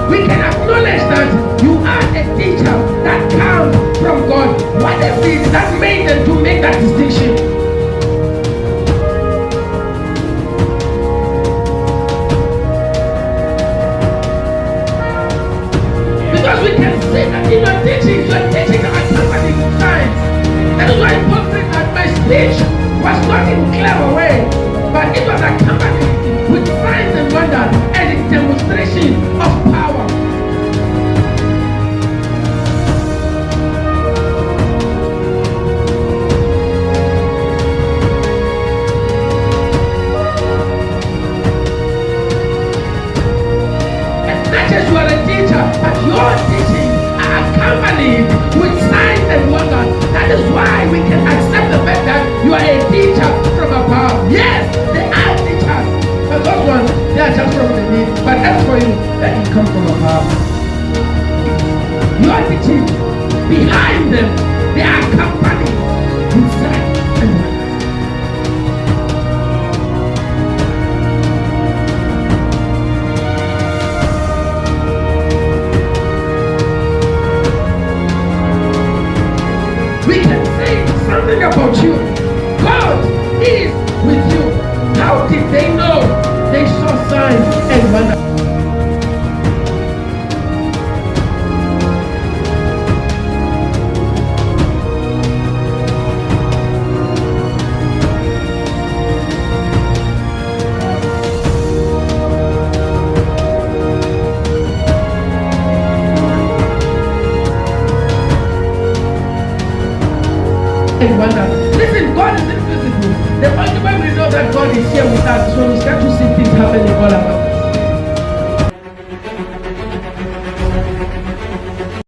we can acknowledge that you are a teacher that comes from God. What is it that made them to make that distinction? Because we can see that in your teaching accompanied with signs. That is why Paul said that my speech was not in clever way, but it was accompanied with signs and wonders and a demonstration of power. It's not just you are a teacher, but your teachings are accompanied with signs and wonders. That is why we can accept the fact that you are a teacher from above. Yes, they are teachers, but those ones, they are just from the need. But as for you, that you come from above. You are teaching behind them. They are accompanied